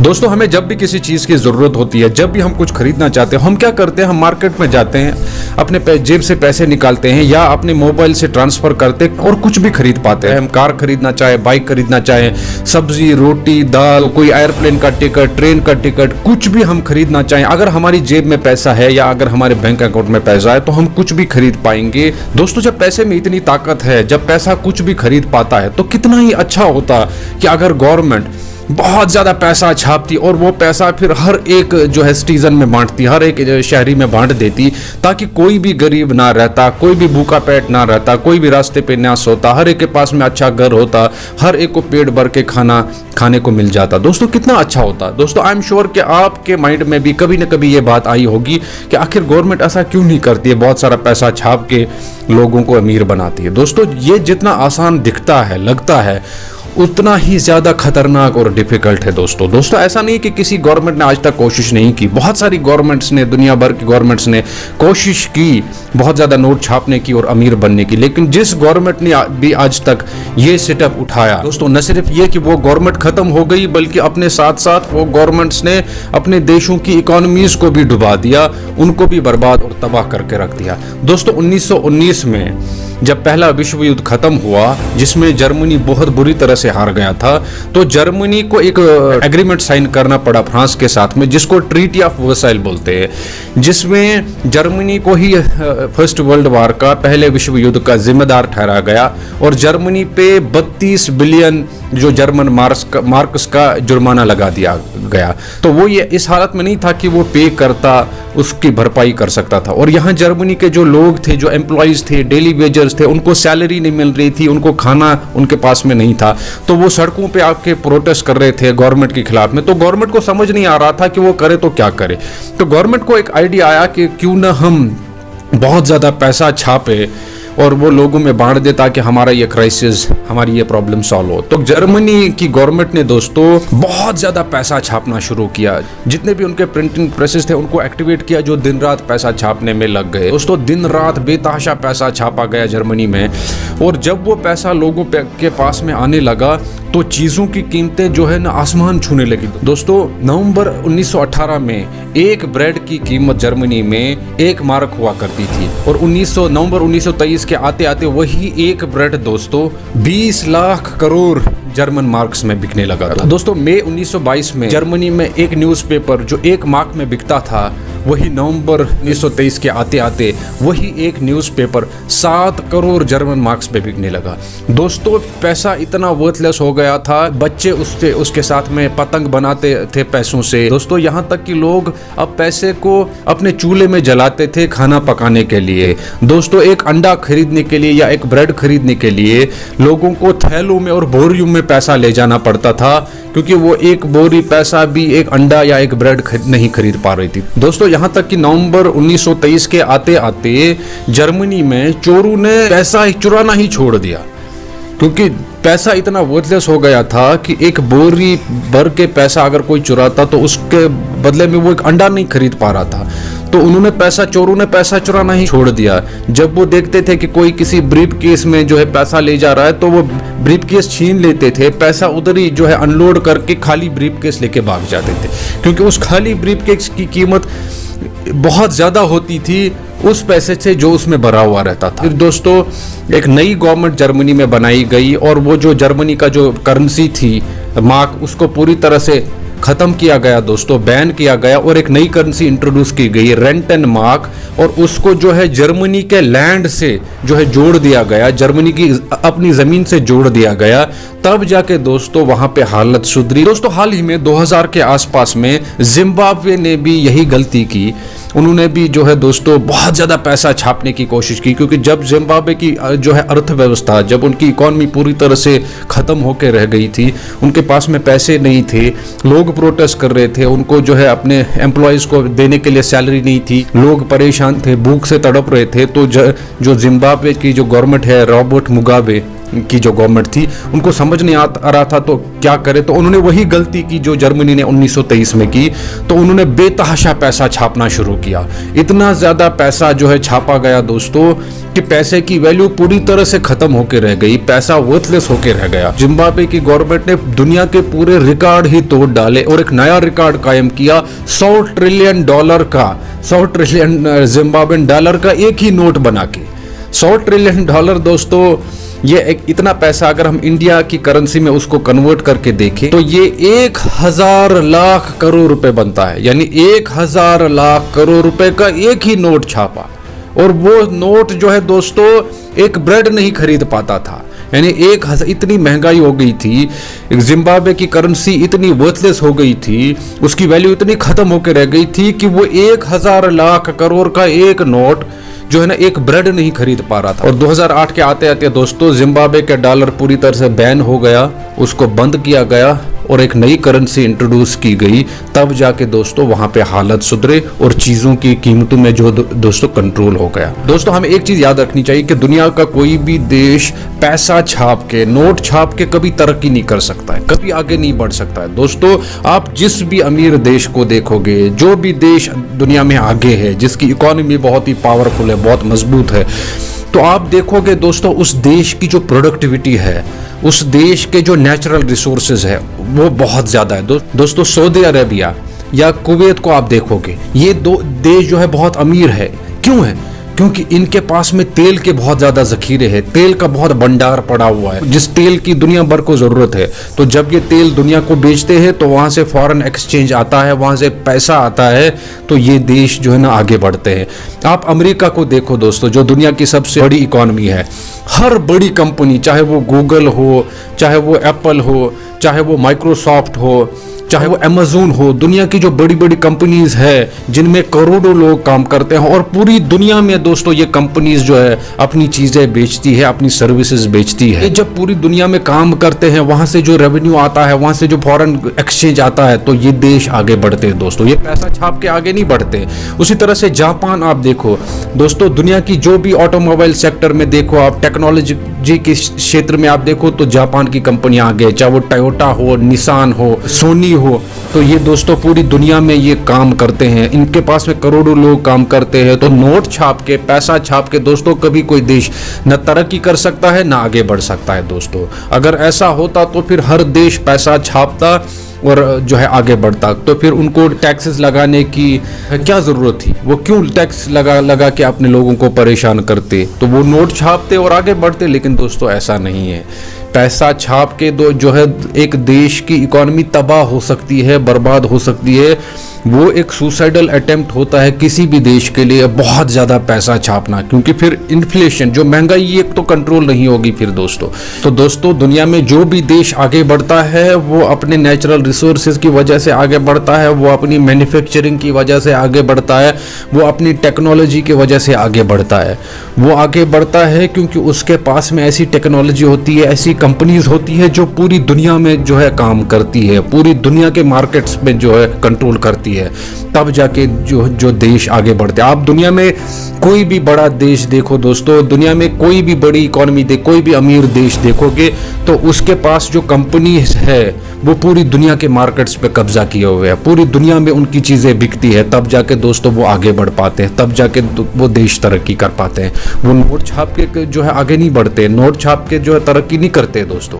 दोस्तों हमें जब भी किसी चीज़ की ज़रूरत होती है, जब भी हम कुछ खरीदना चाहते हैं, हम क्या करते हैं, हम मार्केट में जाते हैं, अपने जेब से पैसे निकालते हैं या अपने मोबाइल से ट्रांसफ़र करते हैं और कुछ भी खरीद पाते हैं। हम कार खरीदना चाहे, बाइक खरीदना चाहे, सब्जी, रोटी, दाल, कोई एयरप्लेन का टिकट, ट्रेन का टिकट, कुछ भी हम खरीदना चाहें, अगर हमारी जेब में पैसा है या अगर हमारे बैंक अकाउंट में पैसा है तो हम कुछ भी खरीद पाएंगे। दोस्तों जब पैसे में इतनी ताकत है, जब पैसा कुछ भी खरीद पाता है तो कितना ही अच्छा होता कि अगर गवर्नमेंट बहुत ज़्यादा पैसा छापती और वो पैसा फिर हर एक जो है सिटीजन में बांटती, हर एक शहरी में बांट देती, ताकि कोई भी गरीब ना रहता, कोई भी भूखा पेट ना रहता, कोई भी रास्ते पे ना सोता, हर एक के पास में अच्छा घर होता, हर एक को पेट भर के खाना खाने को मिल जाता। दोस्तों कितना अच्छा होता। दोस्तों आई एम श्योर कि आपके माइंड में भी कभी न कभी ये बात आई होगी कि आखिर गवर्नमेंट ऐसा क्यों नहीं करती है, बहुत सारा पैसा छाप के लोगों को अमीर बनाती है। दोस्तों ये जितना आसान दिखता है, लगता है, उतना ही ज़्यादा खतरनाक और डिफिकल्ट है। दोस्तों ऐसा नहीं कि किसी गवर्नमेंट ने आज तक कोशिश नहीं की, बहुत सारी गवर्नमेंट्स ने, दुनिया भर की गवर्नमेंट्स ने कोशिश की बहुत ज़्यादा नोट छापने की और अमीर बनने की, लेकिन जिस गवर्नमेंट ने भी आज तक ये सेटअप उठाया, दोस्तों न सिर्फ ये कि वो गवर्नमेंट खत्म हो गई, बल्कि अपने साथ साथ वो गवर्नमेंट्स ने अपने देशों की इकोनॉमीज को भी डुबा दिया, उनको भी बर्बाद और तबाह करके रख दिया। दोस्तों 1919 में जब पहला विश्व युद्ध खत्म हुआ, जिसमें जर्मनी बहुत बुरी तरह से हार गया था, तो जर्मनी को एक एग्रीमेंट साइन करना पड़ा फ्रांस के साथ में, जिसको ट्रीटी ऑफ वर्साइल बोलते हैं, जिसमें जर्मनी को ही फर्स्ट वर्ल्ड वॉर का, पहले विश्व युद्ध का जिम्मेदार ठहराया गया और जर्मनी पे 32 बिलियन जो जर्मन मार्क्स का जुर्माना लगा दिया गया। तो वो ये इस हालत में नहीं था कि वो पे करता, उसकी भरपाई कर सकता था। और यहाँ जर्मनी के जो लोग थे, जो एम्प्लॉयज थे, डेली वेजर्स थे, उनको सैलरी नहीं मिल रही थी, उनको खाना उनके पास में नहीं था, तो वो सड़कों पे आके प्रोटेस्ट कर रहे थे गवर्नमेंट के खिलाफ में। तो गवर्नमेंट को समझ नहीं आ रहा था कि वो करे तो क्या करे। तो गवर्नमेंट को एक आइडिया आया कि क्यों ना हम बहुत ज़्यादा पैसा छापे और वो लोगों में बांट दे ताकि हमारा ये क्राइसिस, हमारी ये प्रॉब्लम सॉल्व हो। तो जर्मनी की गवर्नमेंट ने दोस्तों बहुत ज़्यादा पैसा छापना शुरू किया, जितने भी उनके प्रिंटिंग प्रेसेस थे उनको एक्टिवेट किया, जो दिन रात पैसा छापने में लग गए। दोस्तों दिन रात बेतहाशा पैसा छापा गया जर्मनी में, और जब वो पैसा लोगों के पास में आने लगा तो चीज़ों की कीमतें जो है ना आसमान छूने लगी। दोस्तों नवंबर 1918 में एक ब्रेड की कीमत जर्मनी में 1 मार्क हुआ करती थी, और नवंबर 1923 के आते आते वही एक ब्रेड दोस्तों 20 लाख करोड़ जर्मन मार्क्स में बिकने लगा था। दोस्तों मई 1922 में जर्मनी में एक न्यूज़पेपर जो 1 मार्क में बिकता था, वही नवंबर 1923 के आते आते वही एक न्यूज़पेपर 7 करोड़ जर्मन मार्क्स पे बिकने लगा। दोस्तों पैसा इतना वर्थलेस हो गया था, बच्चे उसके साथ में पतंग बनाते थे पैसों से। दोस्तों यहाँ तक कि लोग अब पैसे को अपने चूल्हे में जलाते थे खाना पकाने के लिए। दोस्तों एक अंडा खरीदने के लिए या एक ब्रेड खरीदने के लिए लोगों को थैलों में और बोरियों में पैसा ले जाना पड़ता था, क्योंकि वो एक बोरी पैसा भी एक अंडा या एक ब्रेड नहीं खरीद पा रही थी। दोस्तों यहाँ तक कि नवंबर 1923 के आते आते जर्मनी में चोरों ने पैसा चुराना ही छोड़ दिया, क्योंकि पैसा इतना वर्थलेस हो गया था कि एक बोरी भर के पैसा अगर कोई चुराता तो उसके बदले में वो एक अंडा नहीं खरीद पा रहा था। तो चोरों ने पैसा चुराना ही छोड़ दिया। जब वो देखते थे कि कोई किसी ब्रीफ केस में जो है पैसा ले जा रहा है, तो वो ब्रीफ केस छीन लेते थे, पैसा उधर ही जो है अनलोड करके खाली ब्रीफ केस लेके भाग जाते थे, क्योंकि उस खाली ब्रीफ केस की कीमत बहुत ज़्यादा होती थी उस पैसे से जो उसमें भरा हुआ रहता था। फिर दोस्तों एक नई गवर्नमेंट जर्मनी में बनाई गई, और वो जो जर्मनी का जो करेंसी थी मार्क, उसको पूरी तरह से ख़त्म किया गया दोस्तों, बैन किया गया, और एक नई करेंसी इंट्रोड्यूस की गई रेंटन मार्क, और उसको जो है जर्मनी के लैंड से जो है जोड़ दिया गया, जर्मनी की अपनी ज़मीन से जोड़ दिया गया, तब जाके दोस्तों वहाँ पे हालत सुधरी। दोस्तों हाल ही में 2000 के आसपास में जिम्बाब्वे ने भी यही गलती की, उन्होंने भी जो है दोस्तों बहुत ज़्यादा पैसा छापने की कोशिश की, क्योंकि जब जिम्बाब्वे की जो है अर्थव्यवस्था, जब उनकी इकॉनमी पूरी तरह से ख़त्म होकर रह गई थी, उनके पास में पैसे नहीं थे, लोग प्रोटेस्ट कर रहे थे, उनको जो है अपने एम्प्लॉयज़ को देने के लिए सैलरी नहीं थी, लोग परेशान थे, भूख से तड़प रहे थे। तो जो जिम्बाब्वे की जो गवर्नमेंट है, रॉबर्ट मुगाबे, की जो गवर्नमेंट थी उनको समझ नहीं आ रहा था तो क्या करे, तो उन्होंने वही गलती की जो जर्मनी ने 1923 में की। तो उन्होंने बेतहाशा पैसा छापना शुरू किया। इतना ज्यादा पैसा जो है छापा गया दोस्तों कि पैसे की वैल्यू पूरी तरह से खत्म होकर रह गई, पैसा वर्थलेस होकर रह गया। जिम्बाब्वे की गवर्नमेंट ने दुनिया के पूरे रिकॉर्ड ही तोड़ डाले और एक नया रिकॉर्ड कायम किया। $100 ट्रिलियन का, 100 ट्रिलियन जिम्बाब्वेन डॉलर का एक ही नोट बना के। $100 ट्रिलियन दोस्तों, ये एक इतना पैसा अगर हम इंडिया की करेंसी में उसको कन्वर्ट करके देखें तो ये 1000 लाख करोड़ रुपए बनता है। यानी 1000 लाख करोड़ रुपए का एक ही नोट छापा, और वो नोट जो है दोस्तों एक ब्रेड नहीं खरीद पाता था। यानी 1000, इतनी महंगाई हो गई थी, जिम्बाब्वे की करेंसी इतनी वर्थलेस हो गई थी, उसकी वैल्यू इतनी खत्म होकर रह गई थी कि वो 1000 लाख करोड़ का एक नोट जो है ना एक ब्रेड नहीं खरीद पा रहा था। और 2008 के आते आते दोस्तों जिम्बाब्वे का डॉलर पूरी तरह से बैन हो गया, उसको बंद किया गया और एक नई करेंसी इंट्रोड्यूस की गई। तब जाके दोस्तों वहां पे हालत सुधरे और चीजों की कीमतों में जो दोस्तों कंट्रोल हो गया। दोस्तों हमें एक चीज याद रखनी चाहिए कि दुनिया का कोई भी देश पैसा छाप के, नोट छाप के कभी तरक्की नहीं कर सकता है, कभी आगे नहीं बढ़ सकता है। दोस्तों आप जिस भी अमीर देश को देखोगे, जो भी देश दुनिया में आगे है, जिसकी इकोनॉमी बहुत ही पावरफुल है, बहुत मजबूत है, तो आप देखोगे दोस्तों उस देश की जो प्रोडक्टिविटी है, उस देश के जो नेचुरल रिसोर्सेज है वो बहुत ज्यादा है। दोस्तों सऊदी अरेबिया या कुवैत को आप देखोगे, ये दो देश जो है बहुत अमीर है। क्यों है? क्योंकि इनके पास में तेल के बहुत ज्यादा जखीरे हैं, तेल का बहुत भंडार पड़ा हुआ है, जिस तेल की दुनिया भर को जरूरत है। तो जब ये तेल दुनिया को बेचते हैं तो वहां से फॉरेन एक्सचेंज आता है, वहां से पैसा आता है, तो ये देश जो है ना आगे बढ़ते हैं। आप अमेरिका को देखो दोस्तों, जो दुनिया की सबसे बड़ी इकोनॉमी है, हर बड़ी कंपनी, चाहे वो गूगल हो, चाहे वो एप्पल हो, चाहे वो माइक्रोसॉफ्ट हो, चाहे वो अमेज़न हो, दुनिया की जो बड़ी बड़ी कंपनीज है जिनमें करोड़ों लोग काम करते हैं, और पूरी दुनिया में दोस्तों ये कंपनीज जो है अपनी चीजें बेचती है, अपनी सर्विसेज बेचती है। जब पूरी दुनिया में काम करते हैं, वहां से जो रेवेन्यू आता है, वहां से जो फॉरेन एक्सचेंज आता है, तो ये देश आगे बढ़ते हैं दोस्तों। ये पैसा छाप के आगे नहीं बढ़ते। उसी तरह से जापान आप देखो दोस्तों, दुनिया की जो भी ऑटोमोबाइल सेक्टर में देखो, आप टेक्नोलॉजी के क्षेत्र में आप देखो तो जापान की कंपनियां आगे, चाहे वो टोयोटा हो, निसान हो, सोनी हो, तो ये दोस्तों पूरी दुनिया में ये काम करते हैं। इनके पास में करोड़ों लोग काम करते हैं। तो नोट छाप के, पैसा छाप के दोस्तों कभी कोई देश न तरक्की कर सकता है, ना आगे बढ़ सकता है दोस्तों। अगर ऐसा होता तो फिर हर देश पैसा छापता और जो है आगे बढ़ता, तो फिर उनको टैक्सेस लगाने की क्या जरूरत थी? वो क्यों टैक्स लगा के अपने लोगों को परेशान करते? तो वो नोट छापते और आगे बढ़ते। लेकिन दोस्तों ऐसा नहीं है। पैसा छाप के जो है एक देश की इकोनॉमी तबाह हो सकती है, बर्बाद हो सकती है। वो एक सुसाइडल अटेम्प्ट होता है किसी भी देश के लिए, बहुत ज़्यादा पैसा छापना, क्योंकि फिर इन्फ्लेशन, जो महंगाई, ये तो कंट्रोल नहीं होगी फिर दोस्तों। तो दोस्तों दुनिया में जो भी देश आगे बढ़ता है वो अपने नेचुरल रिसोर्सेज की वजह से आगे बढ़ता है, वो अपनी मैन्युफैक्चरिंग की वजह से आगे बढ़ता है, वो अपनी टेक्नोलॉजी की वजह से आगे बढ़ता है। वो आगे बढ़ता है क्योंकि उसके पास में ऐसी टेक्नोलॉजी होती है, ऐसी कंपनीज होती है जो पूरी दुनिया में जो है काम करती है, पूरी दुनिया के मार्केट्स में जो है कंट्रोल करती है। तब जाके जो देश आगे बढ़ते हैं। आप दुनिया में कोई भी बड़ा देश देखो दोस्तों, दुनिया में कोई भी बड़ी इकोनॉमी कोई भी अमीर देश देखोगे तो उसके पास जो कंपनी है वो पूरी दुनिया के मार्केट्स पे कब्जा किए हुए है, पूरी दुनिया में उनकी चीजें बिकती है। तब जाके दोस्तों वो आगे बढ़ पाते हैं, तब जाके वो देश तरक्की कर पाते हैं। वो नोट छाप के जो है आगे नहीं बढ़ते, नोट छाप के जो है तरक्की नहीं करते दोस्तों।